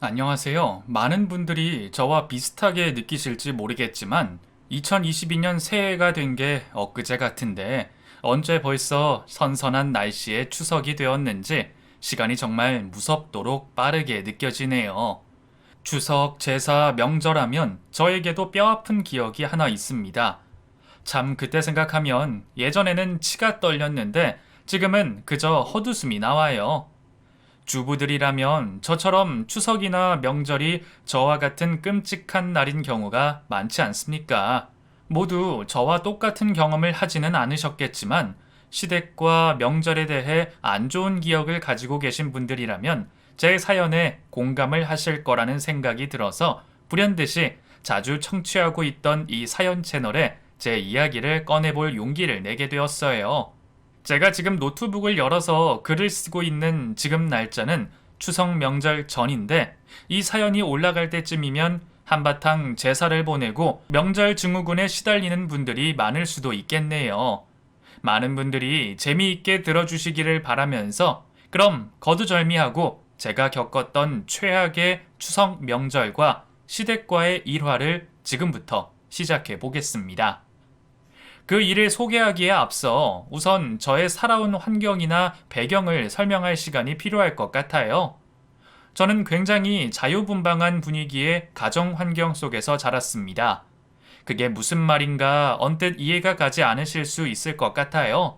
안녕하세요. 많은 분들이 저와 비슷하게 느끼실지 모르겠지만 2022년 새해가 된 게 엊그제 같은데 언제 벌써 선선한 날씨에 추석이 되었는지 시간이 정말 무섭도록 빠르게 느껴지네요. 추석, 제사, 명절하면 저에게도 뼈아픈 기억이 하나 있습니다. 참 그때 생각하면 예전에는 치가 떨렸는데 지금은 그저 헛웃음이 나와요. 주부들이라면 저처럼 추석이나 명절이 저와 같은 끔찍한 날인 경우가 많지 않습니까? 모두 저와 똑같은 경험을 하지는 않으셨겠지만 시댁과 명절에 대해 안 좋은 기억을 가지고 계신 분들이라면 제 사연에 공감을 하실 거라는 생각이 들어서 불현듯이 자주 청취하고 있던 이 사연 채널에 제 이야기를 꺼내볼 용기를 내게 되었어요. 제가 지금 노트북을 열어서 글을 쓰고 있는 지금 날짜는 추석 명절 전인데 이 사연이 올라갈 때쯤이면 한바탕 제사를 보내고 명절 증후군에 시달리는 분들이 많을 수도 있겠네요. 많은 분들이 재미있게 들어주시기를 바라면서 그럼 거두절미하고 제가 겪었던 최악의 추석 명절과 시댁과의 일화를 지금부터 시작해 보겠습니다. 그 일을 소개하기에 앞서 우선 저의 살아온 환경이나 배경을 설명할 시간이 필요할 것 같아요. 저는 굉장히 자유분방한 분위기의 가정 환경 속에서 자랐습니다. 그게 무슨 말인가 언뜻 이해가 가지 않으실 수 있을 것 같아요.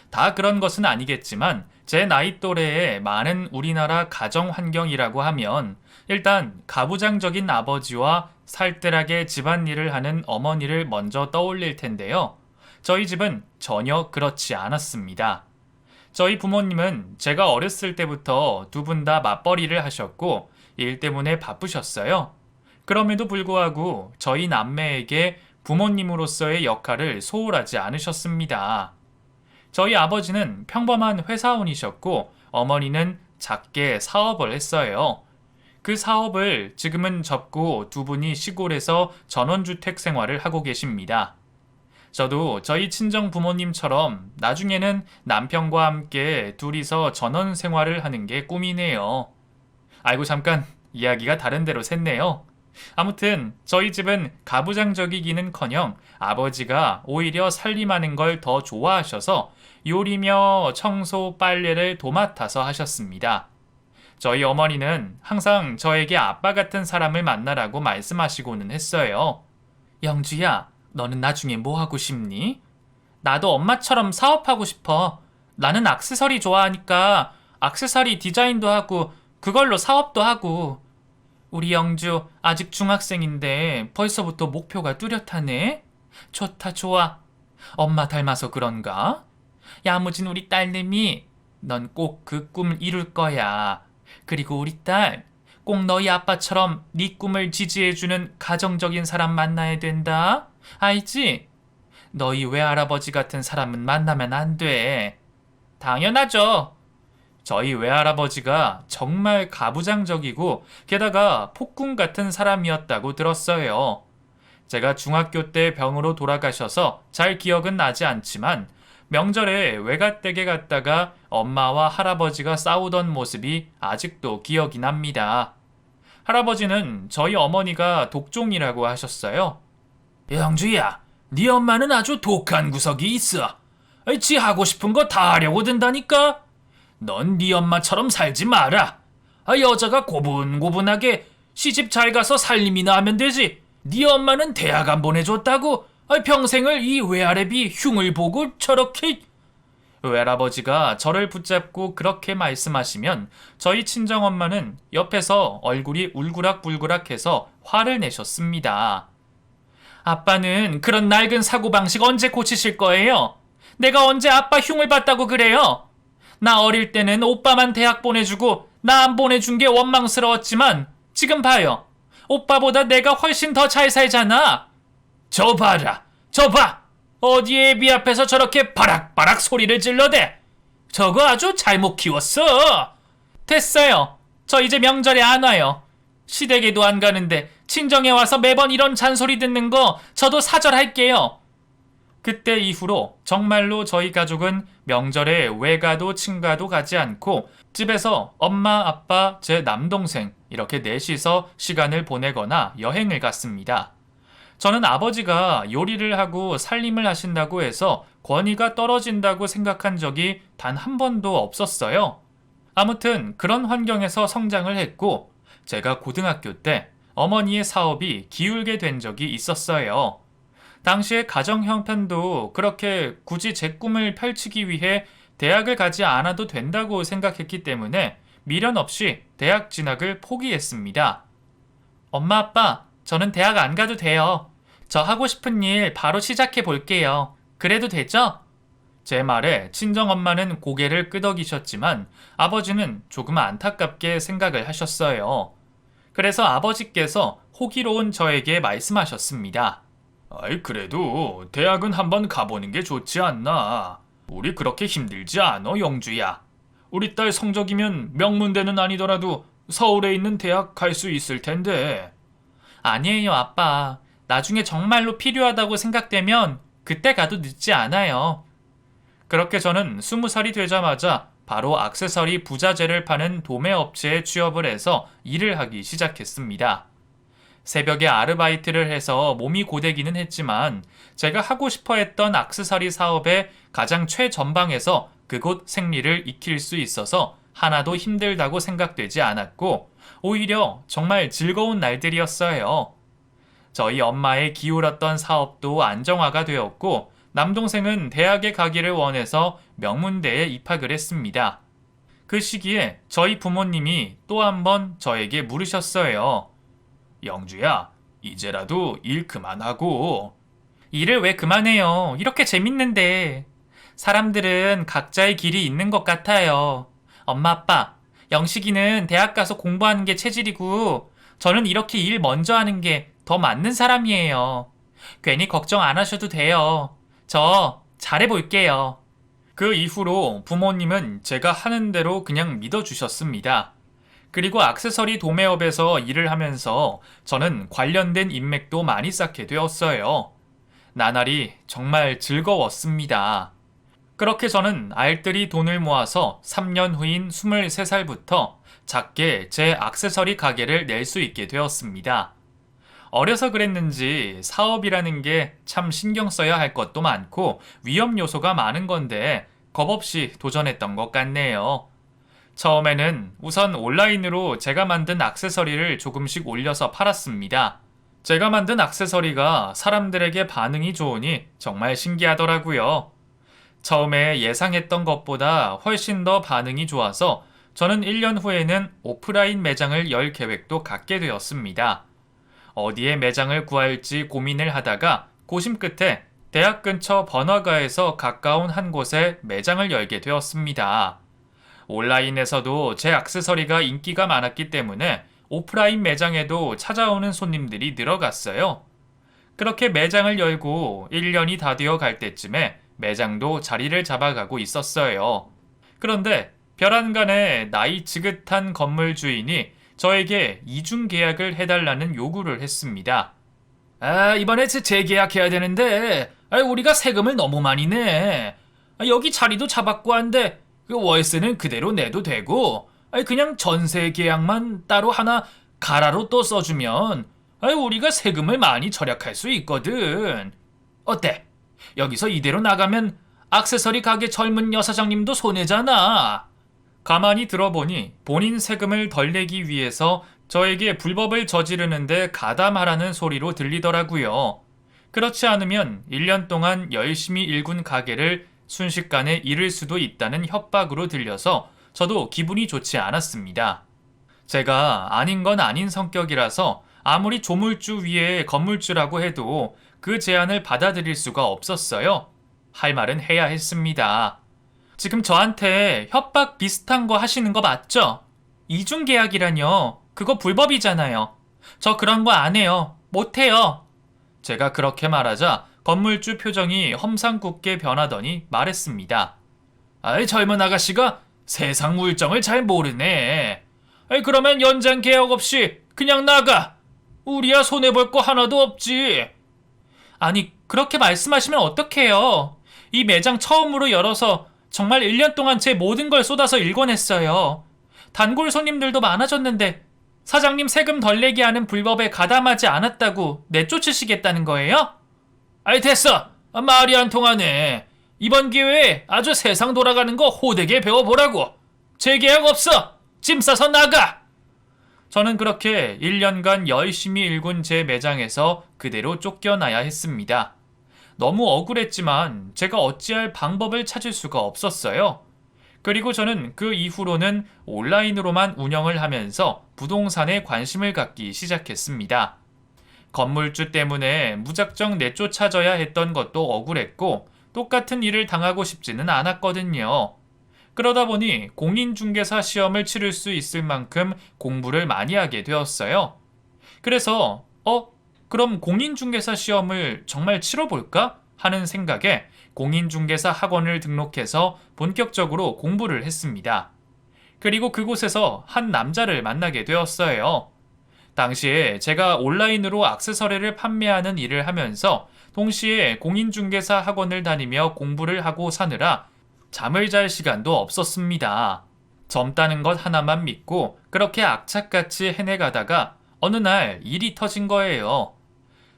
다 그런 것은 아니겠지만 제 나이 또래의 많은 우리나라 가정 환경이라고 하면 일단 가부장적인 아버지와 살뜰하게 집안일을 하는 어머니를 먼저 떠올릴 텐데요. 저희 집은 전혀 그렇지 않았습니다. 저희 부모님은 제가 어렸을 때부터 두 분 다 맞벌이를 하셨고 일 때문에 바쁘셨어요. 그럼에도 불구하고 저희 남매에게 부모님으로서의 역할을 소홀하지 않으셨습니다. 저희 아버지는 평범한 회사원이셨고 어머니는 작게 사업을 했어요. 그 사업을 지금은 접고 두 분이 시골에서 전원주택 생활을 하고 계십니다. 저도 저희 친정 부모님처럼 나중에는 남편과 함께 둘이서 전원 생활을 하는 게 꿈이네요. 아이고 잠깐 이야기가 다른 데로 샜네요. 아무튼 저희 집은 가부장적이기는커녕 아버지가 오히려 살림하는 걸 더 좋아하셔서 요리며 청소, 빨래를 도맡아서 하셨습니다. 저희 어머니는 항상 저에게 아빠 같은 사람을 만나라고 말씀하시고는 했어요. 영주야, 너는 나중에 뭐 하고 싶니? 나도 엄마처럼 사업하고 싶어. 나는 액세서리 좋아하니까 액세서리 디자인도 하고 그걸로 사업도 하고. 우리 영주 아직 중학생인데 벌써부터 목표가 뚜렷하네. 좋다 좋아. 엄마 닮아서 그런가? 야무진 우리 딸내미, 넌 꼭 그 꿈을 이룰 거야. 그리고 우리 딸, 꼭 너희 아빠처럼 네 꿈을 지지해주는 가정적인 사람 만나야 된다. 알지? 너희 외할아버지 같은 사람은 만나면 안 돼. 당연하죠. 저희 외할아버지가 정말 가부장적이고 게다가 폭군 같은 사람이었다고 들었어요. 제가 중학교 때 병으로 돌아가셔서 잘 기억은 나지 않지만 명절에 외갓댁에 갔다가 엄마와 할아버지가 싸우던 모습이 아직도 기억이 납니다. 할아버지는 저희 어머니가 독종이라고 하셨어요. 영주야, 네 엄마는 아주 독한 구석이 있어. 지 하고 싶은 거 다 하려고 든다니까. 넌 네 엄마처럼 살지 마라. 여자가 고분고분하게 시집 잘 가서 살림이나 하면 되지. 네 엄마는 대학 안 보내줬다고 평생을 이 외아래비 흉을 보고 저렇게. 외할아버지가 저를 붙잡고 그렇게 말씀하시면 저희 친정엄마는 옆에서 얼굴이 울그락불그락해서 화를 내셨습니다. 아빠는 그런 낡은 사고방식 언제 고치실 거예요? 내가 언제 아빠 흉을 봤다고 그래요? 나 어릴 때는 오빠만 대학 보내주고 나 안 보내준 게 원망스러웠지만 지금 봐요. 오빠보다 내가 훨씬 더 잘 살잖아. 저 봐라. 저 봐. 어디에 애비 앞에서 저렇게 바락바락 소리를 질러대. 저거 아주 잘못 키웠어. 됐어요. 저 이제 명절에 안 와요. 시댁에도 안 가는데 친정에 와서 매번 이런 잔소리 듣는 거 저도 사절할게요. 그때 이후로 정말로 저희 가족은 명절에 외가도 친가도 가지 않고 집에서 엄마, 아빠, 제 남동생 이렇게 넷이서 시간을 보내거나 여행을 갔습니다. 저는 아버지가 요리를 하고 살림을 하신다고 해서 권위가 떨어진다고 생각한 적이 단 한 번도 없었어요. 아무튼 그런 환경에서 성장을 했고 제가 고등학교 때 어머니의 사업이 기울게 된 적이 있었어요. 당시에 가정 형편도 그렇게 굳이 제 꿈을 펼치기 위해 대학을 가지 않아도 된다고 생각했기 때문에 미련 없이 대학 진학을 포기했습니다. 엄마, 아빠, 저는 대학 안 가도 돼요. 저 하고 싶은 일 바로 시작해 볼게요. 그래도 되죠? 제 말에 친정엄마는 고개를 끄덕이셨지만 아버지는 조금 안타깝게 생각을 하셨어요. 그래서 아버지께서 호기로운 저에게 말씀하셨습니다. 아이, 그래도 대학은 한번 가보는 게 좋지 않나. 우리 그렇게 힘들지 않아, 영주야. 우리 딸 성적이면 명문대는 아니더라도 서울에 있는 대학 갈 수 있을 텐데. 아니에요, 아빠. 나중에 정말로 필요하다고 생각되면 그때 가도 늦지 않아요. 그렇게 저는 20살이 되자마자 바로 액세서리 부자재를 파는 도매업체에 취업을 해서 일을 하기 시작했습니다. 새벽에 아르바이트를 해서 몸이 고되기는 했지만 제가 하고 싶어 했던 액세서리 사업의 가장 최전방에서 그곳 생리를 익힐 수 있어서 하나도 힘들다고 생각되지 않았고 오히려 정말 즐거운 날들이었어요. 저희 엄마의 기울었던 사업도 안정화가 되었고 남동생은 대학에 가기를 원해서 명문대에 입학을 했습니다. 그 시기에 저희 부모님이 또 한 번 저에게 물으셨어요. 영주야, 이제라도 일 그만하고. 일을 왜 그만해요? 이렇게 재밌는데. 사람들은 각자의 길이 있는 것 같아요. 엄마, 아빠, 영식이는 대학 가서 공부하는 게 체질이고 저는 이렇게 일 먼저 하는 게 더 맞는 사람이에요. 괜히 걱정 안 하셔도 돼요. 저 잘해볼게요. 그 이후로 부모님은 제가 하는 대로 그냥 믿어주셨습니다. 그리고 액세서리 도매업에서 일을 하면서 저는 관련된 인맥도 많이 쌓게 되었어요. 나날이 정말 즐거웠습니다. 그렇게 저는 알뜰히 돈을 모아서 3년 후인 23살부터 작게 제 액세서리 가게를 낼 수 있게 되었습니다. 어려서 그랬는지 사업이라는 게 참 신경 써야 할 것도 많고 위험 요소가 많은 건데 겁없이 도전했던 것 같네요. 처음에는 우선 온라인으로 제가 만든 액세서리를 조금씩 올려서 팔았습니다. 제가 만든 액세서리가 사람들에게 반응이 좋으니 정말 신기하더라고요. 처음에 예상했던 것보다 훨씬 더 반응이 좋아서 저는 1년 후에는 오프라인 매장을 열 계획도 갖게 되었습니다. 어디에 매장을 구할지 고민을 하다가 고심 끝에 대학 근처 번화가에서 가까운 한 곳에 매장을 열게 되었습니다. 온라인에서도 제 액세서리가 인기가 많았기 때문에 오프라인 매장에도 찾아오는 손님들이 늘어갔어요. 그렇게 매장을 열고 1년이 다 되어 갈 때쯤에 매장도 자리를 잡아가고 있었어요. 그런데 별안간에 나이 지긋한 건물 주인이 저에게 이중 계약을 해달라는 요구를 했습니다. 이번에 재계약해야 되는데 우리가 세금을 너무 많이 내. 여기 자리도 잡았고 한데 그 월세는 그대로 내도 되고 그냥 전세 계약만 따로 하나 가라로 또 써주면 우리가 세금을 많이 절약할 수 있거든. 어때? 여기서 이대로 나가면 액세서리 가게 젊은 여사장님도 손해잖아. 가만히 들어보니 본인 세금을 덜 내기 위해서 저에게 불법을 저지르는데 가담하라는 소리로 들리더라고요. 그렇지 않으면 1년 동안 열심히 일군 가게를 순식간에 잃을 수도 있다는 협박으로 들려서 저도 기분이 좋지 않았습니다. 제가 아닌 건 아닌 성격이라서 아무리 조물주 위에 건물주라고 해도 그 제안을 받아들일 수가 없었어요. 할 말은 해야 했습니다. 지금 저한테 협박 비슷한 거 하시는 거 맞죠? 이중계약이라뇨. 그거 불법이잖아요. 저 그런 거 안 해요. 못 해요. 제가 그렇게 말하자 건물주 표정이 험상궂게 변하더니 말했습니다. 젊은 아가씨가 세상 물정을 잘 모르네. 그러면 연장 계약 없이 그냥 나가. 우리야 손해볼 거 하나도 없지. 아니, 그렇게 말씀하시면 어떡해요. 이 매장 처음으로 열어서 정말 1년 동안 제 모든 걸 쏟아서 일궈냈어요. 단골 손님들도 많아졌는데 사장님 세금 덜 내게 하는 불법에 가담하지 않았다고 내쫓으시겠다는 거예요? 아이 됐어. 말이 안 통하네. 이번 기회에 아주 세상 돌아가는 거 호되게 배워보라고. 재계약 없어. 짐 싸서 나가. 저는 그렇게 1년간 열심히 일군 제 매장에서 그대로 쫓겨나야 했습니다. 너무 억울했지만 제가 어찌할 방법을 찾을 수가 없었어요. 그리고 저는 그 이후로는 온라인으로만 운영을 하면서 부동산에 관심을 갖기 시작했습니다. 건물주 때문에 무작정 내쫓아져야 했던 것도 억울했고 똑같은 일을 당하고 싶지는 않았거든요. 그러다 보니 공인중개사 시험을 치를 수 있을 만큼 공부를 많이 하게 되었어요. 그래서 그럼 공인중개사 시험을 정말 치러볼까? 하는 생각에 공인중개사 학원을 등록해서 본격적으로 공부를 했습니다. 그리고 그곳에서 한 남자를 만나게 되었어요. 당시에 제가 온라인으로 액세서리를 판매하는 일을 하면서 동시에 공인중개사 학원을 다니며 공부를 하고 사느라 잠을 잘 시간도 없었습니다. 젊다는 것 하나만 믿고 그렇게 악착같이 해내가다가 어느 날 일이 터진 거예요.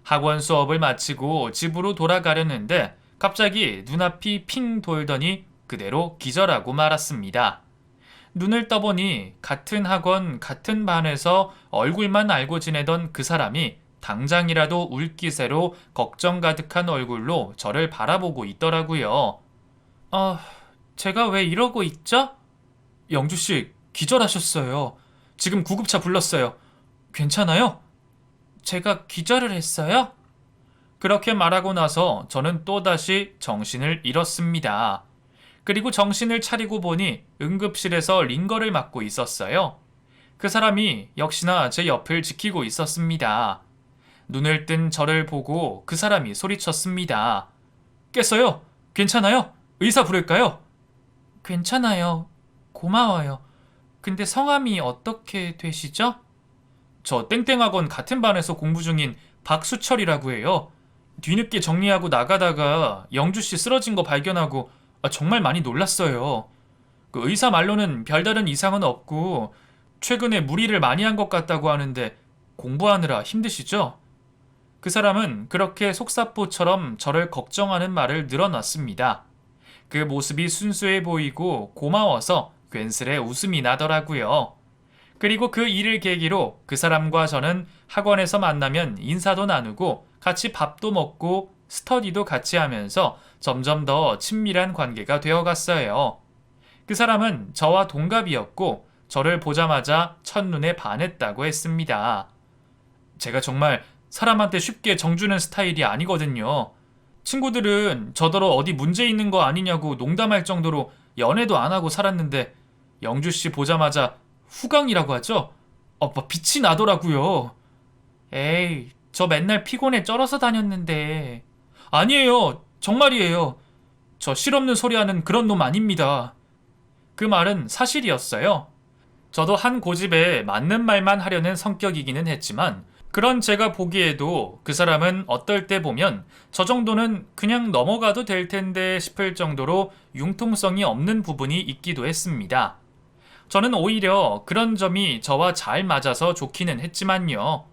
학원 수업을 마치고 집으로 돌아가려는데 갑자기 눈앞이 핑 돌더니 그대로 기절하고 말았습니다. 눈을 떠보니 같은 학원, 같은 반에서 얼굴만 알고 지내던 그 사람이 당장이라도 울기세로 걱정 가득한 얼굴로 저를 바라보고 있더라고요. 제가 왜 이러고 있죠? 영주씨, 기절하셨어요. 지금 구급차 불렀어요. 괜찮아요? 제가 기절을 했어요? 그렇게 말하고 나서 저는 또다시 정신을 잃었습니다. 그리고 정신을 차리고 보니 응급실에서 링거를 맞고 있었어요. 그 사람이 역시나 제 옆을 지키고 있었습니다. 눈을 뜬 저를 보고 그 사람이 소리쳤습니다. 깼어요? 괜찮아요? 의사 부를까요? 괜찮아요. 고마워요. 근데 성함이 어떻게 되시죠? 저 땡땡학원 같은 반에서 공부 중인 박수철이라고 해요. 뒤늦게 정리하고 나가다가 영주씨 쓰러진 거 발견하고 정말 많이 놀랐어요. 그 의사 말로는 별다른 이상은 없고 최근에 무리를 많이 한 것 같다고 하는데 공부하느라 힘드시죠? 그 사람은 그렇게 속사포처럼 저를 걱정하는 말을 늘어놨습니다. 그 모습이 순수해 보이고 고마워서 괜스레 웃음이 나더라고요. 그리고 그 일을 계기로 그 사람과 저는 학원에서 만나면 인사도 나누고 같이 밥도 먹고 스터디도 같이 하면서 점점 더 친밀한 관계가 되어갔어요. 그 사람은 저와 동갑이었고 저를 보자마자 첫눈에 반했다고 했습니다. 제가 정말 사람한테 쉽게 정주는 스타일이 아니거든요. 친구들은 저더러 어디 문제 있는 거 아니냐고 농담할 정도로 연애도 안 하고 살았는데 영주씨 보자마자 후광이라고 하죠? 빛이 나더라고요. 에이, 저 맨날 피곤해 쩔어서 다녔는데. 아니에요. 정말이에요. 저 실없는 소리 하는 그런 놈 아닙니다. 그 말은 사실이었어요. 저도 한 고집에 맞는 말만 하려는 성격이기는 했지만 그런 제가 보기에도 그 사람은 어떨 때 보면 저 정도는 그냥 넘어가도 될 텐데 싶을 정도로 융통성이 없는 부분이 있기도 했습니다. 저는 오히려 그런 점이 저와 잘 맞아서 좋기는 했지만요.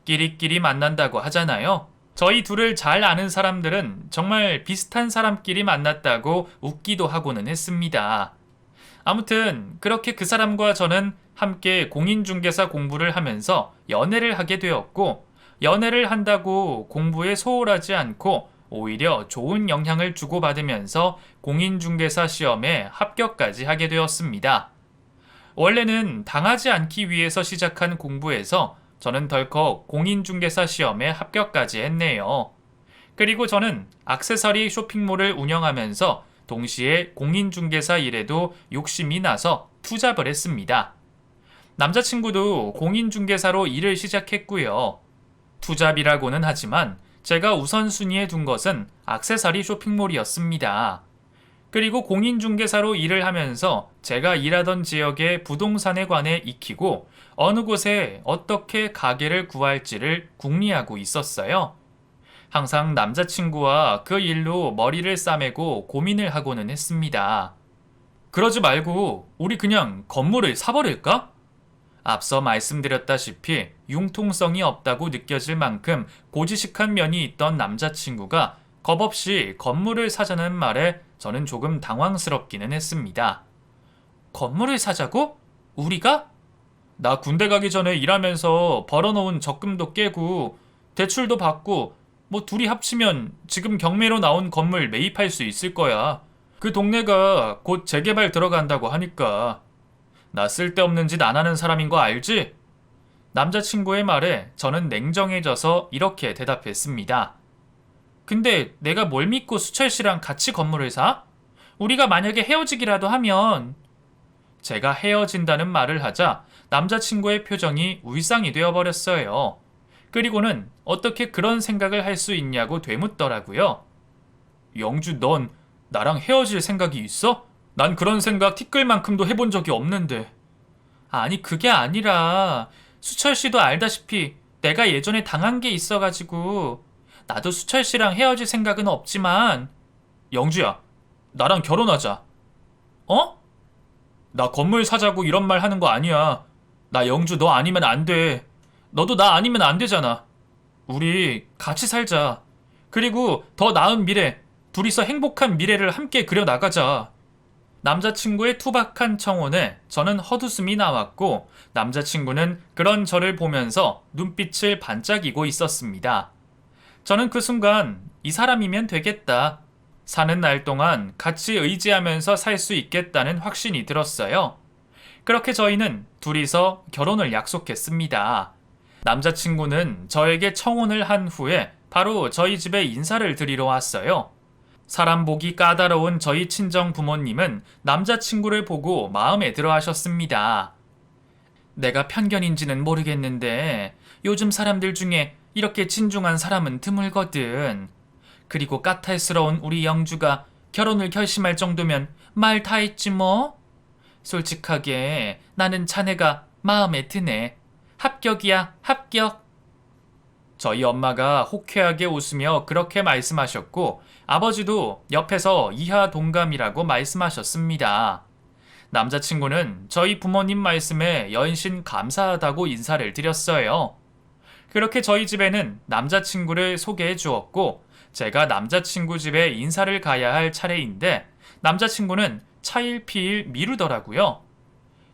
끼리끼리 만난다고 하잖아요. 저희 둘을 잘 아는 사람들은 정말 비슷한 사람끼리 만났다고 웃기도 하고는 했습니다. 아무튼 그렇게 그 사람과 저는 함께 공인중개사 공부를 하면서 연애를 하게 되었고 연애를 한다고 공부에 소홀하지 않고 오히려 좋은 영향을 주고받으면서 공인중개사 시험에 합격까지 하게 되었습니다. 원래는 당하지 않기 위해서 시작한 공부에서 저는 덜컥 공인중개사 시험에 합격까지 했네요. 그리고 저는 액세서리 쇼핑몰을 운영하면서 동시에 공인중개사 일에도 욕심이 나서 투잡을 했습니다. 남자친구도 공인중개사로 일을 시작했고요. 투잡이라고는 하지만 제가 우선순위에 둔 것은 액세서리 쇼핑몰이었습니다. 그리고 공인중개사로 일을 하면서 제가 일하던 지역의 부동산에 관해 익히고 어느 곳에 어떻게 가게를 구할지를 궁리하고 있었어요. 항상 남자친구와 그 일로 머리를 싸매고 고민을 하고는 했습니다. 그러지 말고 우리 그냥 건물을 사버릴까? 앞서 말씀드렸다시피 융통성이 없다고 느껴질 만큼 고지식한 면이 있던 남자친구가 겁없이 건물을 사자는 말에 저는 조금 당황스럽기는 했습니다. 건물을 사자고? 우리가? 나 군대 가기 전에 일하면서 벌어놓은 적금도 깨고 대출도 받고 뭐 둘이 합치면 지금 경매로 나온 건물 매입할 수 있을 거야. 그 동네가 곧 재개발 들어간다고 하니까. 나 쓸데없는 짓 안 하는 사람인 거 알지? 남자친구의 말에 저는 냉정해져서 이렇게 대답했습니다. 근데 내가 뭘 믿고 수철 씨랑 같이 건물을 사? 우리가 만약에 헤어지기라도 하면. 제가 헤어진다는 말을 하자 남자친구의 표정이 울상이 되어버렸어요. 그리고는 어떻게 그런 생각을 할 수 있냐고 되묻더라고요. 영주, 넌 나랑 헤어질 생각이 있어? 난 그런 생각 티끌만큼도 해본 적이 없는데. 아니, 그게 아니라 수철 씨도 알다시피 내가 예전에 당한 게 있어가지고. 나도 수철 씨랑 헤어질 생각은 없지만. 영주야, 나랑 결혼하자. 어? 나 건물 사자고 이런 말 하는 거 아니야. 나 영주 너 아니면 안 돼. 너도 나 아니면 안 되잖아. 우리 같이 살자. 그리고 더 나은 미래, 둘이서 행복한 미래를 함께 그려나가자. 남자친구의 투박한 청혼에 저는 헛웃음이 나왔고 남자친구는 그런 저를 보면서 눈빛을 반짝이고 있었습니다. 저는 그 순간 이 사람이면 되겠다. 사는 날 동안 같이 의지하면서 살 수 있겠다는 확신이 들었어요. 그렇게 저희는 둘이서 결혼을 약속했습니다. 남자친구는 저에게 청혼을 한 후에 바로 저희 집에 인사를 드리러 왔어요. 사람 보기 까다로운 저희 친정 부모님은 남자친구를 보고 마음에 들어 하셨습니다. 내가 편견인지는 모르겠는데 요즘 사람들 중에 이렇게 진중한 사람은 드물거든. 그리고 까탈스러운 우리 영주가 결혼을 결심할 정도면 말 다 했지 뭐. 솔직하게 나는 자네가 마음에 드네. 합격이야, 합격. 저희 엄마가 호쾌하게 웃으며 그렇게 말씀하셨고 아버지도 옆에서 이하 동감이라고 말씀하셨습니다. 남자친구는 저희 부모님 말씀에 연신 감사하다고 인사를 드렸어요. 그렇게 저희 집에는 남자친구를 소개해 주었고 제가 남자친구 집에 인사를 가야 할 차례인데 남자친구는 차일피일 미루더라고요.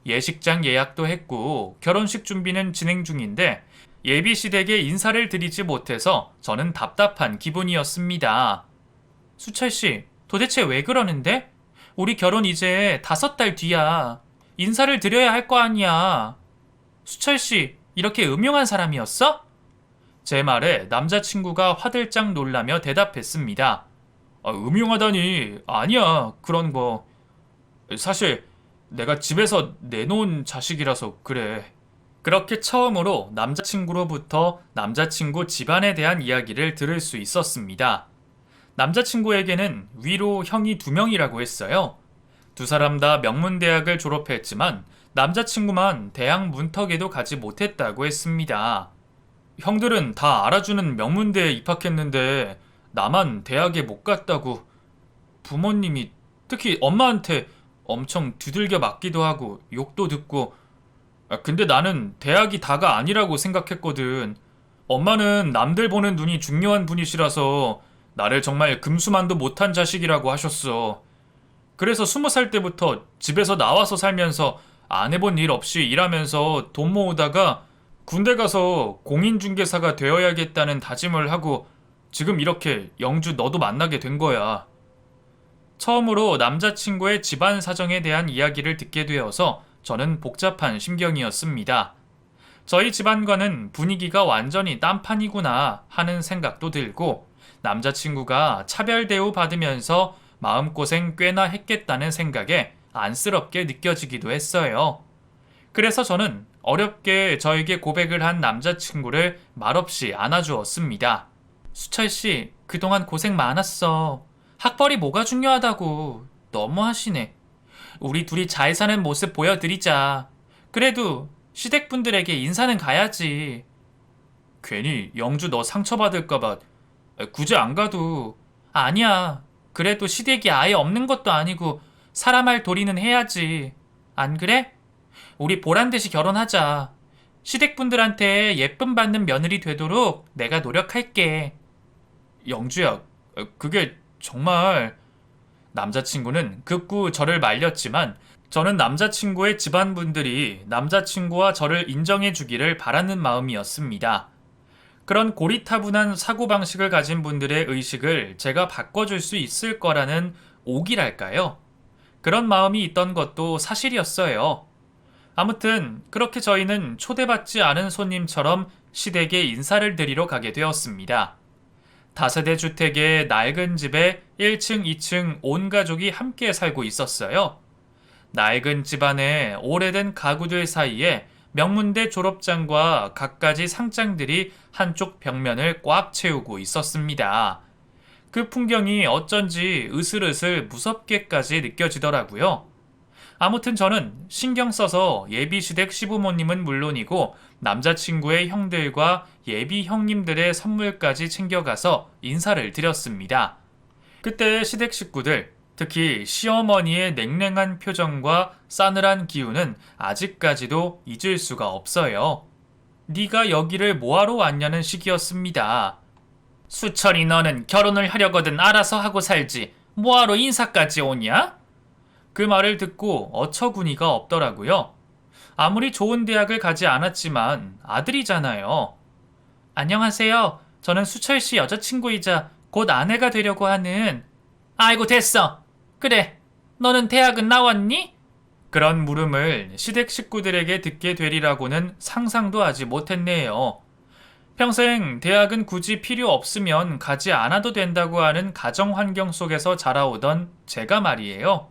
예식장 예약도 했고 결혼식 준비는 진행 중인데 예비시댁에 인사를 드리지 못해서 저는 답답한 기분이었습니다. 수철씨, 도대체 왜 그러는데? 우리 결혼 이제 5달 뒤야. 인사를 드려야 할 거 아니야. 수철씨, 이렇게 음흉한 사람이었어? 제 말에 남자친구가 화들짝 놀라며 대답했습니다. 음흉하다니, 아니야, 그런 거. 사실 내가 집에서 내놓은 자식이라서 그래. 그렇게 처음으로 남자친구로부터 남자친구 집안에 대한 이야기를 들을 수 있었습니다. 남자친구에게는 위로 형이 2명이라고 했어요. 2사람 다 명문대학을 졸업했지만 남자친구만 대학 문턱에도 가지 못했다고 했습니다. 형들은 다 알아주는 명문대에 입학했는데 나만 대학에 못 갔다고 부모님이 특히 엄마한테 엄청 두들겨 맞기도 하고 욕도 듣고 근데 나는 대학이 다가 아니라고 생각했거든. 엄마는 남들 보는 눈이 중요한 분이시라서 나를 정말 금수만도 못한 자식이라고 하셨어. 그래서 20살 때부터 집에서 나와서 살면서 안 해본 일 없이 일하면서 돈 모으다가 군대 가서 공인중개사가 되어야겠다는 다짐을 하고 지금 이렇게 영주 너도 만나게 된 거야. 처음으로 남자친구의 집안 사정에 대한 이야기를 듣게 되어서 저는 복잡한 심경이었습니다. 저희 집안과는 분위기가 완전히 딴판이구나 하는 생각도 들고 남자친구가 차별 대우 받으면서 마음고생 꽤나 했겠다는 생각에 안쓰럽게 느껴지기도 했어요. 그래서 저는 어렵게 저에게 고백을 한 남자친구를 말없이 안아주었습니다. 수철씨, 그동안 고생 많았어. 학벌이 뭐가 중요하다고. 너무하시네. 우리 둘이 잘 사는 모습 보여드리자. 그래도 시댁분들에게 인사는 가야지. 괜히 영주 너 상처받을까봐 굳이 안 가도. 아니야. 그래도 시댁이 아예 없는 것도 아니고 사람 할 도리는 해야지. 안 그래? 우리 보란듯이 결혼하자. 시댁분들한테 예쁨 받는 며느리 되도록 내가 노력할게. 영주야, 그게 정말... 남자친구는 극구 저를 말렸지만 저는 남자친구의 집안분들이 남자친구와 저를 인정해주기를 바라는 마음이었습니다. 그런 고리타분한 사고방식을 가진 분들의 의식을 제가 바꿔줄 수 있을 거라는 오기랄까요? 그런 마음이 있던 것도 사실이었어요. 아무튼 그렇게 저희는 초대받지 않은 손님처럼 시댁에 인사를 드리러 가게 되었습니다. 다세대 주택의 낡은 집에 1층, 2층 온 가족이 함께 살고 있었어요. 낡은 집안의 오래된 가구들 사이에 명문대 졸업장과 갖가지 상장들이 한쪽 벽면을 꽉 채우고 있었습니다. 그 풍경이 어쩐지 으슬으슬 무섭게까지 느껴지더라고요. 아무튼 저는 신경 써서 예비시댁 시부모님은 물론이고 남자친구의 형들과 예비 형님들의 선물까지 챙겨가서 인사를 드렸습니다. 그때 시댁 식구들, 특히 시어머니의 냉랭한 표정과 싸늘한 기운은 아직까지도 잊을 수가 없어요. 네가 여기를 뭐하러 왔냐는 식이었습니다. 수철이 너는 결혼을 하려거든 알아서 하고 살지 뭐하러 인사까지 오냐? 그 말을 듣고 어처구니가 없더라고요. 아무리 좋은 대학을 가지 않았지만 아들이잖아요. 안녕하세요. 저는 수철씨 여자친구이자 곧 아내가 되려고 하는... 아이고 됐어. 그래. 너는 대학은 나왔니? 그런 물음을 시댁 식구들에게 듣게 되리라고는 상상도 하지 못했네요. 평생 대학은 굳이 필요 없으면 가지 않아도 된다고 하는 가정 환경 속에서 자라오던 제가 말이에요.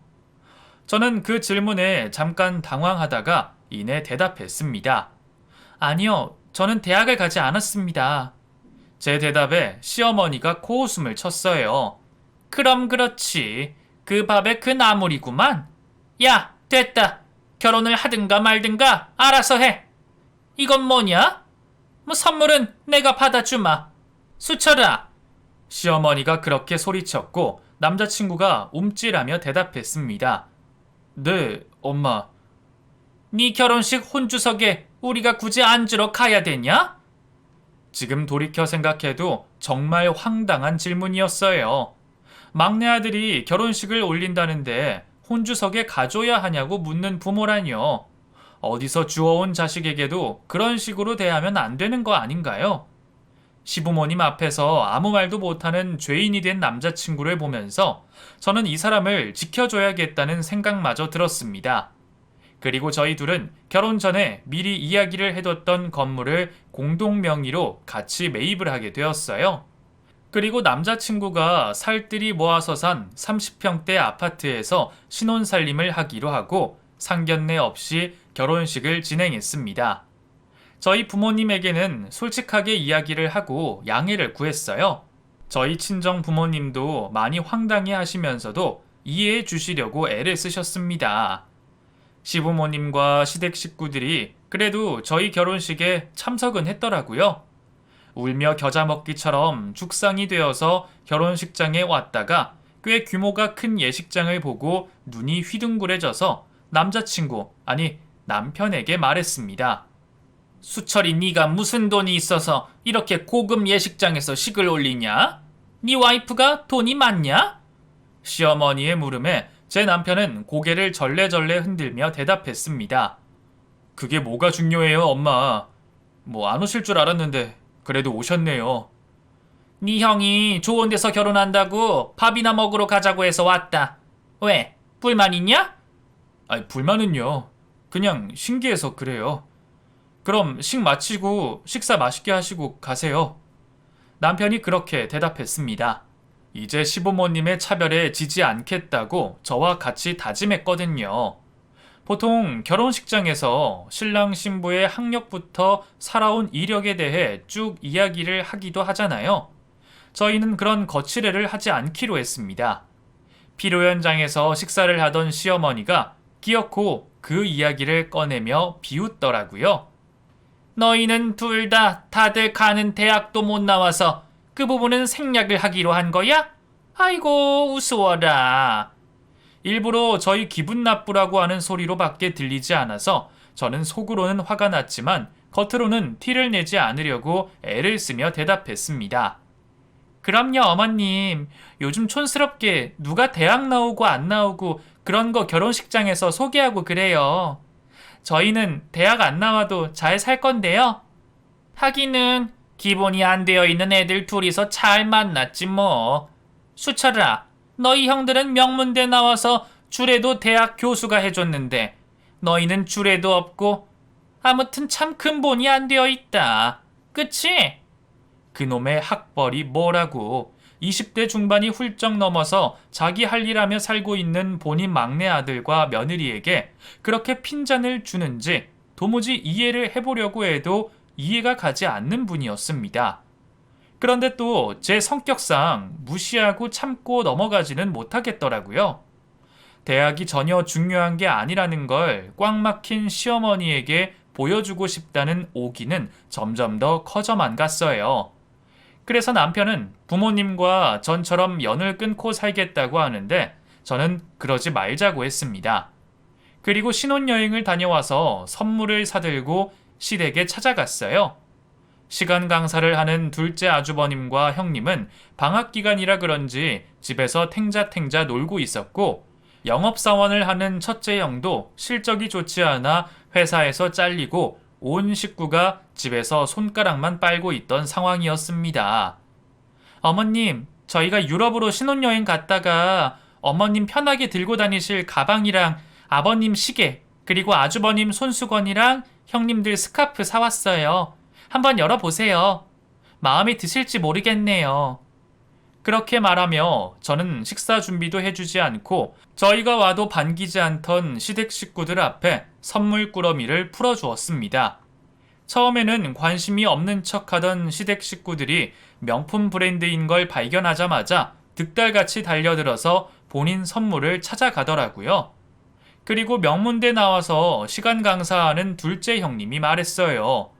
저는 그 질문에 잠깐 당황하다가 이내 대답했습니다. 아니요, 저는 대학을 가지 않았습니다. 제 대답에 시어머니가 코웃음을 쳤어요. 그럼 그렇지. 그 밥에 그 나물이구만. 야, 됐다. 결혼을 하든가 말든가 알아서 해. 이건 뭐냐? 뭐 선물은 내가 받아주마. 수철아. 시어머니가 그렇게 소리쳤고 남자친구가 움찔하며 대답했습니다. 네, 엄마. 네 결혼식 혼주석에 우리가 굳이 앉으러 가야 되냐? 지금 돌이켜 생각해도 정말 황당한 질문이었어요. 막내 아들이 결혼식을 올린다는데 혼주석에 가줘야 하냐고 묻는 부모라뇨. 어디서 주워온 자식에게도 그런 식으로 대하면 안 되는 거 아닌가요? 시부모님 앞에서 아무 말도 못하는 죄인이 된 남자친구를 보면서 저는 이 사람을 지켜줘야겠다는 생각마저 들었습니다. 그리고 저희 둘은 결혼 전에 미리 이야기를 해뒀던 건물을 공동 명의로 같이 매입을 하게 되었어요. 그리고 남자친구가 살뜰히 모아서 산 30평대 아파트에서 신혼살림을 하기로 하고 상견례 없이 결혼식을 진행했습니다. 저희 부모님에게는 솔직하게 이야기를 하고 양해를 구했어요. 저희 친정 부모님도 많이 황당해 하시면서도 이해해 주시려고 애를 쓰셨습니다. 시부모님과 시댁 식구들이 그래도 저희 결혼식에 참석은 했더라고요. 울며 겨자 먹기처럼 죽상이 되어서 결혼식장에 왔다가 꽤 규모가 큰 예식장을 보고 눈이 휘둥그레져서 남자친구, 아니 남편에게 말했습니다. 수철이 네가 무슨 돈이 있어서 이렇게 고급 예식장에서 식을 올리냐? 네 와이프가 돈이 많냐? 시어머니의 물음에 제 남편은 고개를 절레절레 흔들며 대답했습니다. 그게 뭐가 중요해요, 엄마. 뭐 안 오실 줄 알았는데 그래도 오셨네요. 네 형이 좋은 데서 결혼한다고 밥이나 먹으러 가자고 해서 왔다. 왜? 불만 있냐? 아니, 불만은요. 그냥 신기해서 그래요. 그럼 식 마치고 식사 맛있게 하시고 가세요. 남편이 그렇게 대답했습니다. 이제 시부모님의 차별에 지지 않겠다고 저와 같이 다짐했거든요. 보통 결혼식장에서 신랑 신부의 학력부터 살아온 이력에 대해 쭉 이야기를 하기도 하잖아요. 저희는 그런 거칠애를 하지 않기로 했습니다. 피로 현장에서 식사를 하던 시어머니가 끼어코 그 이야기를 꺼내며 비웃더라고요. 너희는 둘 다 다들 가는 대학도 못 나와서 그 그 부분은 생략을 하기로 한 거야? 아이고, 우스워라. 일부러 저희 기분 나쁘라고 하는 소리로밖에 들리지 않아서 저는 속으로는 화가 났지만 겉으로는 티를 내지 않으려고 애를 쓰며 대답했습니다. 그럼요, 어머님. 요즘 촌스럽게 누가 대학 나오고 안 나오고 그런 거 결혼식장에서 소개하고 그래요. 저희는 대학 안 나와도 잘 살 건데요. 하기는 기본이 안 되어 있는 애들 둘이서 잘 만났지 뭐. 수철아, 너희 형들은 명문대 나와서 주례도 대학 교수가 해줬는데 너희는 주례도 없고 아무튼 참 근본이 안 되어 있다. 그치? 그놈의 학벌이 뭐라고. 20대 중반이 훌쩍 넘어서 자기 할 일 하며 살고 있는 본인 막내 아들과 며느리에게 그렇게 핀잔을 주는지 도무지 이해를 해보려고 해도 이해가 가지 않는 분이었습니다. 그런데 또 제 성격상 무시하고 참고 넘어가지는 못하겠더라고요. 대학이 전혀 중요한 게 아니라는 걸 꽉 막힌 시어머니에게 보여주고 싶다는 오기는 점점 더 커져만 갔어요. 그래서 남편은 부모님과 전처럼 연을 끊고 살겠다고 하는데 저는 그러지 말자고 했습니다. 그리고 신혼여행을 다녀와서 선물을 사들고 시댁에 찾아갔어요. 시간 강사를 하는 둘째 아주버님과 형님은 방학기간이라 그런지 집에서 탱자탱자 놀고 있었고 영업사원을 하는 첫째 형도 실적이 좋지 않아 회사에서 잘리고 온 식구가 집에서 손가락만 빨고 있던 상황이었습니다. 어머님, 저희가 유럽으로 신혼여행 갔다가 어머님 편하게 들고 다니실 가방이랑 아버님 시계, 그리고 아주버님 손수건이랑 형님들 스카프 사왔어요. 한번 열어보세요. 마음에 드실지 모르겠네요. 그렇게 말하며 저는 식사 준비도 해주지 않고 저희가 와도 반기지 않던 시댁 식구들 앞에 선물 꾸러미를 풀어주었습니다. 처음에는 관심이 없는 척하던 시댁 식구들이 명품 브랜드인 걸 발견하자마자 득달같이 달려들어서 본인 선물을 찾아가더라고요. 그리고 명문대 나와서 시간 강사하는 둘째 형님이 말했어요.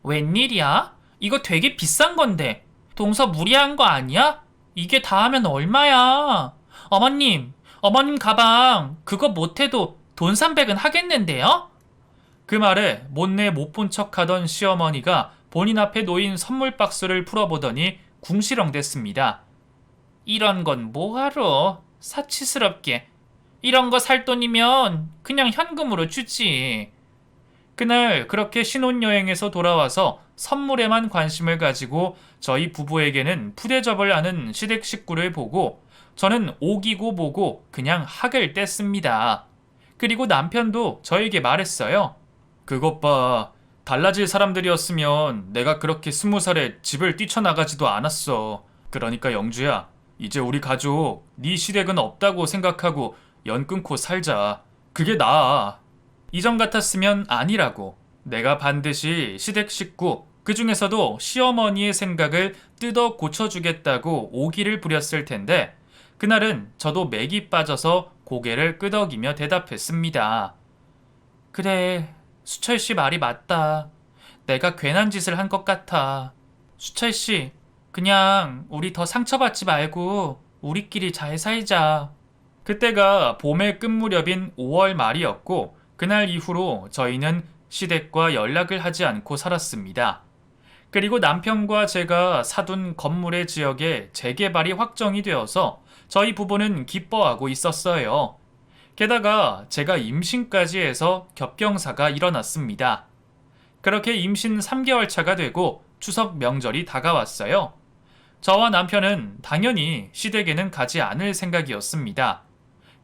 웬일이야? 이거 되게 비싼 건데 동서 무리한 거 아니야? 이게 다 하면 얼마야? 어머님 가방 그거 못해도 돈 300은 하겠는데요? 그 말에 못내 못 본 척하던 시어머니가 본인 앞에 놓인 선물 박스를 풀어보더니 궁시렁댔습니다. 이런 건 뭐하러? 사치스럽게. 이런 거 살 돈이면 그냥 현금으로 주지. 그날 그렇게 신혼여행에서 돌아와서 선물에만 관심을 가지고 저희 부부에게는 푸대접을 하는 시댁 식구를 보고 저는 오기고 보고 그냥 학을 뗐습니다. 그리고 남편도 저에게 말했어요. 그것 봐. 달라질 사람들이었으면 내가 그렇게 20살에 집을 뛰쳐나가지도 않았어. 그러니까 영주야, 이제 우리 가족 네 시댁은 없다고 생각하고 연 끊고 살자. 그게 나아. 이전 같았으면 아니라고. 내가 반드시 시댁 식구, 그 중에서도 시어머니의 생각을 뜯어 고쳐주겠다고 오기를 부렸을 텐데 그날은 저도 맥이 빠져서 고개를 끄덕이며 대답했습니다. 그래, 수철씨 말이 맞다. 내가 괜한 짓을 한 것 같아. 수철씨, 그냥 우리 더 상처받지 말고 우리끼리 잘 살자. 그때가 봄의 끝무렵인 5월 말이었고 그날 이후로 저희는 시댁과 연락을 하지 않고 살았습니다. 그리고 남편과 제가 사둔 건물의 지역에 재개발이 확정이 되어서 저희 부부는 기뻐하고 있었어요. 게다가 제가 임신까지 해서 겹경사가 일어났습니다. 그렇게 임신 3개월 차가 되고 추석 명절이 다가왔어요. 저와 남편은 당연히 시댁에는 가지 않을 생각이었습니다.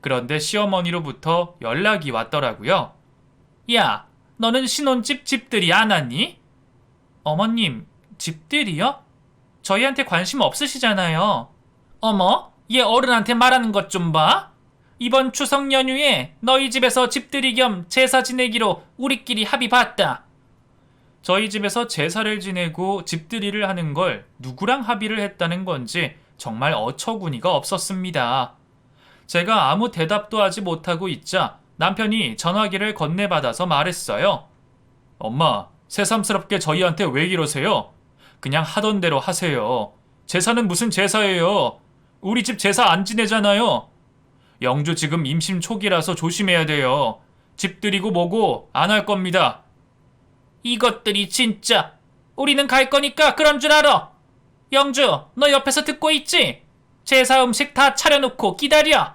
그런데 시어머니로부터 연락이 왔더라고요. 야, 너는 신혼집 집들이 안 왔니? 어머님, 집들이요? 저희한테 관심 없으시잖아요. 어머, 얘 어른한테 말하는 것 좀 봐. 이번 추석 연휴에 너희 집에서 집들이 겸 제사 지내기로 우리끼리 합의 봤다. 저희 집에서 제사를 지내고 집들이를 하는 걸 누구랑 합의를 했다는 건지 정말 어처구니가 없었습니다. 제가 아무 대답도 하지 못하고 있자 남편이 전화기를 건네받아서 말했어요. 엄마, 새삼스럽게 저희한테 왜 이러세요? 그냥 하던 대로 하세요. 제사는 무슨 제사예요? 우리 집 제사 안 지내잖아요. 영주 지금 임신 초기라서 조심해야 돼요. 집 들이고 뭐고 안 할 겁니다. 이것들이 진짜. 우리는 갈 거니까 그런 줄 알아. 영주, 너 옆에서 듣고 있지? 제사 음식 다 차려놓고 기다려.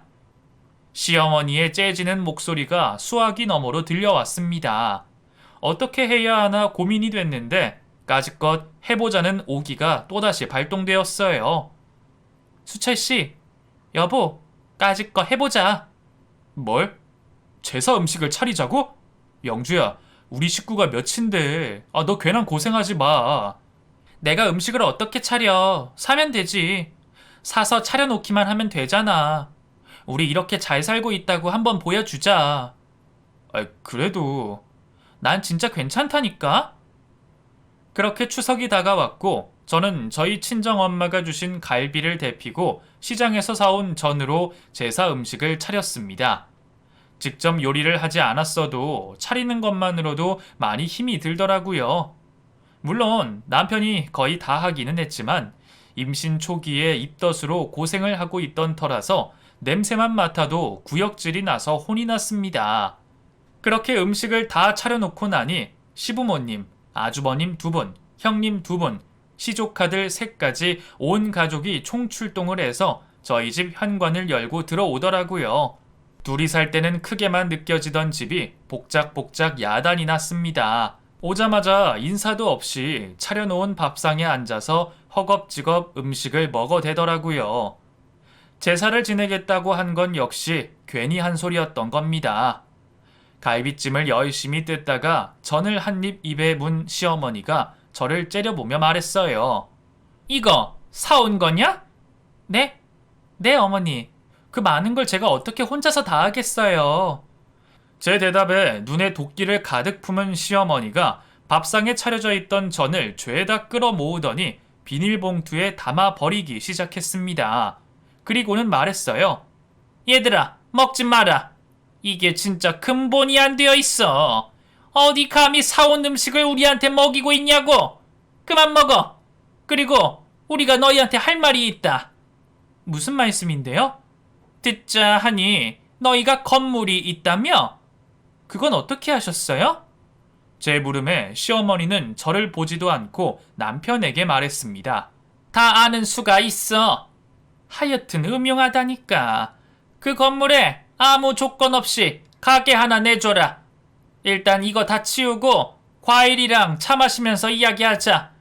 시어머니의 째지는 목소리가 수화기 너머로 들려왔습니다. 어떻게 해야 하나 고민이 됐는데 까짓것 해보자는 오기가 또다시 발동되었어요. 수철씨, 여보, 까짓것 해보자. 뭘? 제사 음식을 차리자고? 영주야, 우리 식구가 몇인데. 너 괜한 고생하지 마. 내가 음식을 어떻게 차려? 사면 되지. 사서 차려놓기만 하면 되잖아. 우리 이렇게 잘 살고 있다고 한번 보여주자. 그래도 난 진짜 괜찮다니까? 그렇게 추석이 다가왔고 저는 저희 친정엄마가 주신 갈비를 데피고 시장에서 사온 전으로 제사 음식을 차렸습니다. 직접 요리를 하지 않았어도 차리는 것만으로도 많이 힘이 들더라고요. 물론 남편이 거의 다 하기는 했지만 임신 초기에 입덧으로 고생을 하고 있던 터라서 냄새만 맡아도 구역질이 나서 혼이 났습니다. 그렇게 음식을 다 차려놓고 나니 시부모님, 아주버님 2분, 형님 2분, 시조카들 3까지 온 가족이 총출동을 해서 저희 집 현관을 열고 들어오더라고요. 둘이 살 때는 크게만 느껴지던 집이 복작복작 야단이 났습니다. 오자마자 인사도 없이 차려놓은 밥상에 앉아서 허겁지겁 음식을 먹어대더라고요. 제사를 지내겠다고 한 건 역시 괜히 한 소리였던 겁니다. 갈비찜을 열심히 뜯다가 전을 한 입 입에 문 시어머니가 저를 째려보며 말했어요. 이거 사온 거냐? 네? 네, 어머니. 그 많은 걸 제가 어떻게 혼자서 다 하겠어요. 제 대답에 눈에 도끼를 가득 품은 시어머니가 밥상에 차려져 있던 전을 죄다 끌어 모으더니 비닐봉투에 담아 버리기 시작했습니다. 그리고는 말했어요. 얘들아, 먹지 마라. 이게 진짜 근본이 안 되어 있어. 어디 감히 사온 음식을 우리한테 먹이고 있냐고. 그만 먹어. 그리고 우리가 너희한테 할 말이 있다. 무슨 말씀인데요? 듣자 하니 너희가 건물이 있다며? 그건 어떻게 하셨어요? 제 물음에 시어머니는 저를 보지도 않고 남편에게 말했습니다. 다 아는 수가 있어. 하여튼 음흉하다니까. 그 건물에 아무 조건 없이 가게 하나 내줘라. 일단 이거 다 치우고 과일이랑 차 마시면서 이야기하자.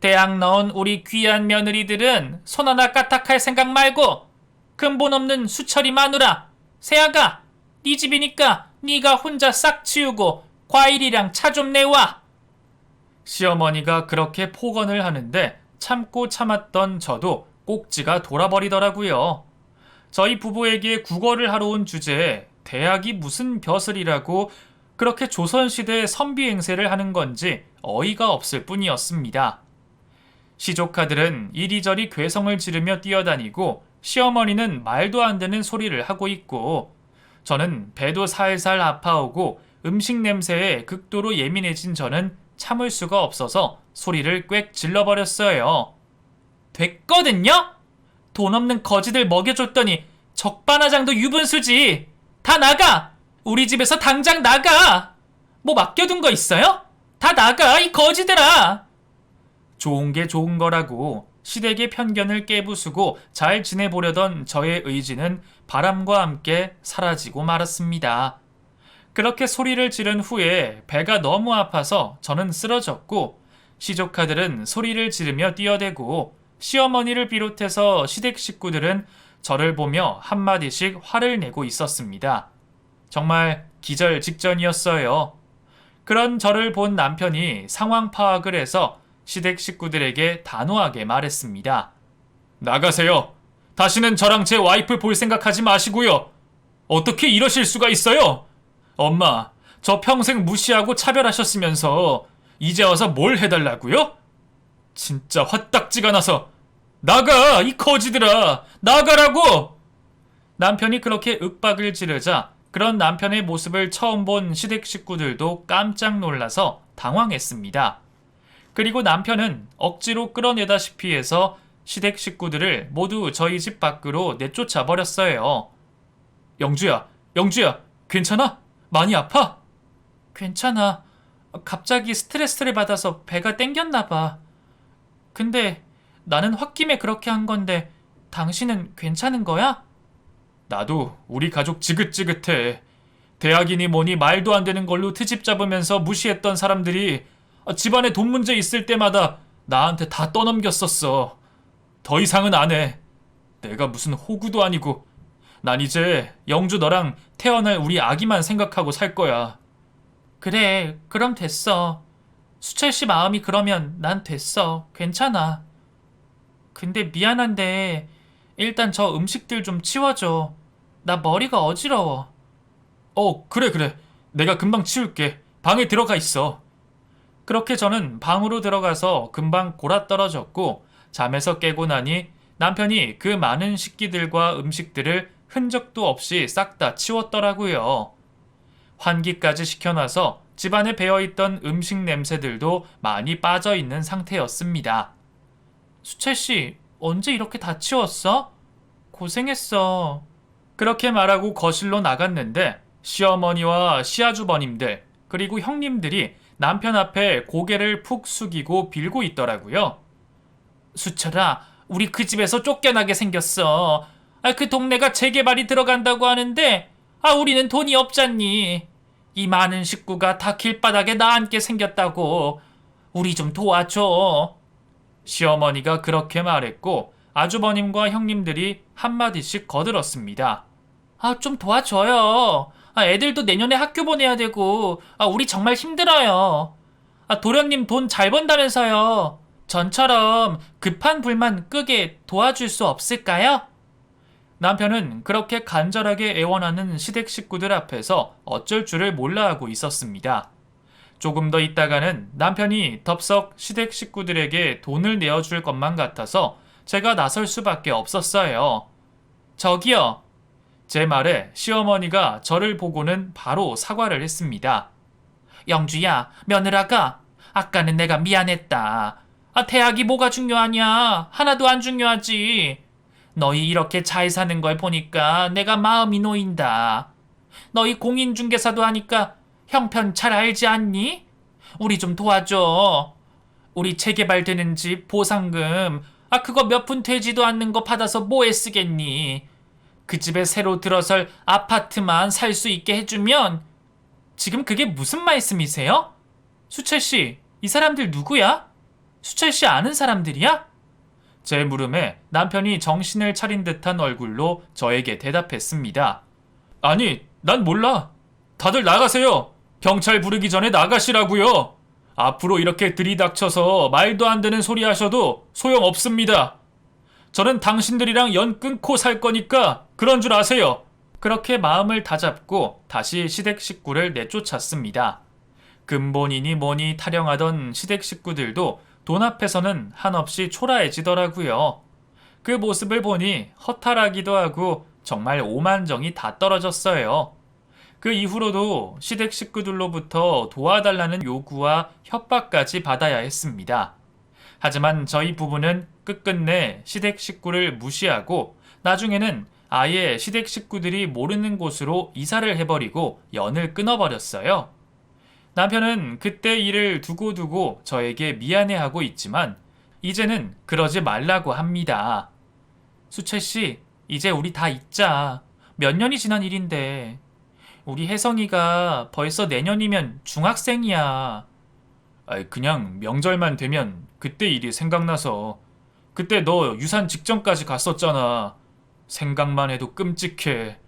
대학 넣은 우리 귀한 며느리들은 손 하나 까딱할 생각 말고 근본 없는 수철이 마누라, 세아가 네 집이니까 네가 혼자 싹 치우고 과일이랑 차 좀 내와. 시어머니가 그렇게 폭언을 하는데 참고 참았던 저도 꼭지가 돌아버리더라고요. 저희 부부에게 국어를 하러 온 주제에 대학이 무슨 벼슬이라고 그렇게 조선시대의 선비 행세를 하는 건지 어이가 없을 뿐이었습니다. 시조카들은 이리저리 괴성을 지르며 뛰어다니고 시어머니는 말도 안 되는 소리를 하고 있고 저는 배도 살살 아파오고 음식 냄새에 극도로 예민해진 저는 참을 수가 없어서 소리를 꽥 질러버렸어요. 됐거든요? 돈 없는 거지들 먹여줬더니 적반하장도 유분수지. 다 나가! 우리 집에서 당장 나가! 뭐 맡겨둔 거 있어요? 다 나가, 이 거지들아! 좋은 게 좋은 거라고 시댁의 편견을 깨부수고 잘 지내보려던 저의 의지는 바람과 함께 사라지고 말았습니다. 그렇게 소리를 지른 후에 배가 너무 아파서 저는 쓰러졌고 시조카들은 소리를 지르며 뛰어대고 시어머니를 비롯해서 시댁 식구들은 저를 보며 한마디씩 화를 내고 있었습니다. 정말 기절 직전이었어요. 그런 저를 본 남편이 상황 파악을 해서 시댁 식구들에게 단호하게 말했습니다. 나가세요. 다시는 저랑 제 와이프 볼 생각하지 마시고요. 어떻게 이러실 수가 있어요? 엄마, 저 평생 무시하고 차별하셨으면서 이제 와서 뭘 해달라고요? 진짜 화딱지가 나서 나가, 이 거지들아! 나가라고! 남편이 그렇게 윽박을 지르자 그런 남편의 모습을 처음 본 시댁 식구들도 깜짝 놀라서 당황했습니다. 그리고 남편은 억지로 끌어내다시피 해서 시댁 식구들을 모두 저희 집 밖으로 내쫓아 버렸어요. 영주야, 영주야, 괜찮아? 많이 아파? 괜찮아. 갑자기 스트레스를 받아서 배가 땡겼나 봐. 근데 나는 홧김에 그렇게 한 건데 당신은 괜찮은 거야? 나도 우리 가족 지긋지긋해. 대학이니 뭐니 말도 안 되는 걸로 트집 잡으면서 무시했던 사람들이 집안에 돈 문제 있을 때마다 나한테 다 떠넘겼었어. 더 이상은 안 해. 내가 무슨 호구도 아니고. 난 이제 영주 너랑 태어날 우리 아기만 생각하고 살 거야. 그래, 그럼 됐어. 수철 씨 마음이 그러면 난 됐어. 괜찮아. 근데 미안한데 일단 저 음식들 좀 치워줘. 나 머리가 어지러워. 그래, 그래. 내가 금방 치울게. 방에 들어가 있어. 그렇게 저는 방으로 들어가서 금방 골아떨어졌고 잠에서 깨고 나니 남편이 그 많은 식기들과 음식들을 흔적도 없이 싹 다 치웠더라고요. 환기까지 시켜놔서 집안에 배어있던 음식 냄새들도 많이 빠져있는 상태였습니다. 수채씨, 언제 이렇게 다 치웠어? 고생했어. 그렇게 말하고 거실로 나갔는데 시어머니와 시아주버님들 그리고 형님들이 남편 앞에 고개를 푹 숙이고 빌고 있더라고요. 수철아, 우리 그 집에서 쫓겨나게 생겼어. 그 동네가 재개발이 들어간다고 하는데 우리는 돈이 없잖니. 이 많은 식구가 다 길바닥에 나앉게 생겼다고. 우리 좀 도와줘. 시어머니가 그렇게 말했고 아주버님과 형님들이 한마디씩 거들었습니다. 좀 도와줘요. 애들도 내년에 학교 보내야 되고 우리 정말 힘들어요. 도련님 돈 잘 번다면서요. 전처럼 급한 불만 끄게 도와줄 수 없을까요? 남편은 그렇게 간절하게 애원하는 시댁 식구들 앞에서 어쩔 줄을 몰라 하고 있었습니다. 조금 더 있다가는 남편이 덥석 시댁 식구들에게 돈을 내어줄 것만 같아서 제가 나설 수밖에 없었어요. 저기요. 제 말에 시어머니가 저를 보고는 바로 사과를 했습니다. 영주야, 며느라가, 아까는 내가 미안했다. 대학이 뭐가 중요하냐? 하나도 안 중요하지. 너희 이렇게 잘 사는 걸 보니까 내가 마음이 놓인다. 너희 공인중개사도 하니까 형편 잘 알지 않니? 우리 좀 도와줘. 우리 재개발되는 집 보상금 그거 몇 푼 되지도 않는 거 받아서 뭐에 쓰겠니? 그 집에 새로 들어설 아파트만 살 수 있게 해주면. 지금 그게 무슨 말씀이세요? 수철씨, 이 사람들 누구야? 수철씨 아는 사람들이야? 제 물음에 남편이 정신을 차린 듯한 얼굴로 저에게 대답했습니다. 아니, 난 몰라. 다들 나가세요. 경찰 부르기 전에 나가시라고요. 앞으로 이렇게 들이닥쳐서 말도 안 되는 소리 하셔도 소용없습니다. 저는 당신들이랑 연 끊고 살 거니까 그런 줄 아세요. 그렇게 마음을 다잡고 다시 시댁 식구를 내쫓았습니다. 근본이니 뭐니 타령하던 시댁 식구들도 돈 앞에서는 한없이 초라해지더라고요. 그 모습을 보니 허탈하기도 하고 정말 오만정이 다 떨어졌어요. 그 이후로도 시댁 식구들로부터 도와달라는 요구와 협박까지 받아야 했습니다. 하지만 저희 부부는 끝끝내 시댁 식구를 무시하고 나중에는 아예 시댁 식구들이 모르는 곳으로 이사를 해버리고 연을 끊어버렸어요. 남편은 그때 일을 두고두고 저에게 미안해하고 있지만 이제는 그러지 말라고 합니다. 수채씨, 이제 우리 다 잊자. 몇 년이 지난 일인데. 우리 혜성이가 벌써 내년이면 중학생이야. 그냥 명절만 되면 그때 일이 생각나서. 그때 너 유산 직전까지 갔었잖아. 생각만 해도 끔찍해.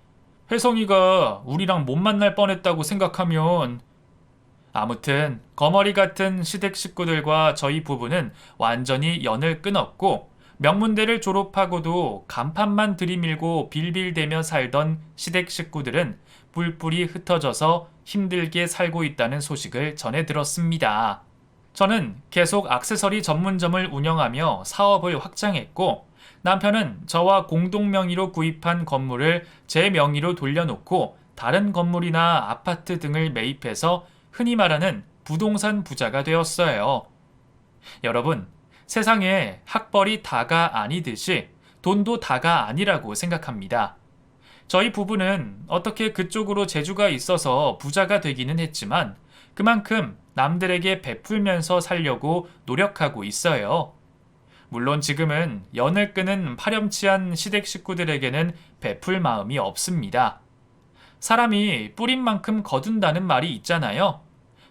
혜성이가 우리랑 못 만날 뻔했다고 생각하면. 아무튼 거머리 같은 시댁 식구들과 저희 부부는 완전히 연을 끊었고 명문대를 졸업하고도 간판만 들이밀고 빌빌대며 살던 시댁 식구들은 뿔뿔이 흩어져서 힘들게 살고 있다는 소식을 전해 들었습니다. 저는 계속 액세서리 전문점을 운영하며 사업을 확장했고 남편은 저와 공동 명의로 구입한 건물을 제 명의로 돌려놓고 다른 건물이나 아파트 등을 매입해서 흔히 말하는 부동산 부자가 되었어요. 여러분, 세상에 학벌이 다가 아니듯이 돈도 다가 아니라고 생각합니다. 저희 부부는 어떻게 그쪽으로 재주가 있어서 부자가 되기는 했지만 그만큼 남들에게 베풀면서 살려고 노력하고 있어요. 물론 지금은 연을 끄는 파렴치한 시댁 식구들에게는 베풀 마음이 없습니다. 사람이 뿌린 만큼 거둔다는 말이 있잖아요.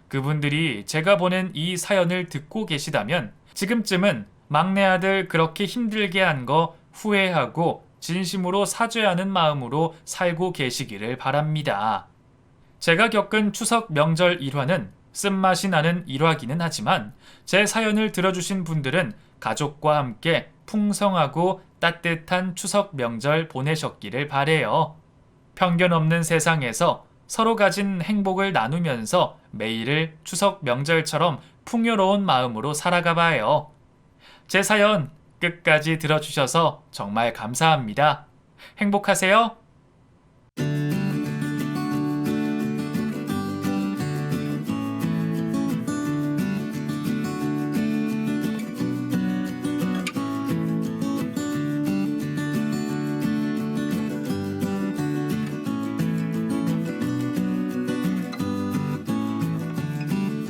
그분들이 제가 보낸 이 사연을 듣고 계시다면 지금쯤은 막내 아들 그렇게 힘들게 한 거 후회하고 진심으로 사죄하는 마음으로 살고 계시기를 바랍니다. 제가 겪은 추석 명절 일화는 쓴맛이 나는 일화기는 하지만 제 사연을 들어주신 분들은 가족과 함께 풍성하고 따뜻한 추석 명절 보내셨기를 바래요. 편견 없는 세상에서 서로 가진 행복을 나누면서 매일을 추석 명절처럼 풍요로운 마음으로 살아가 봐요. 제 사연 끝까지 들어주셔서 정말 감사합니다. 행복하세요.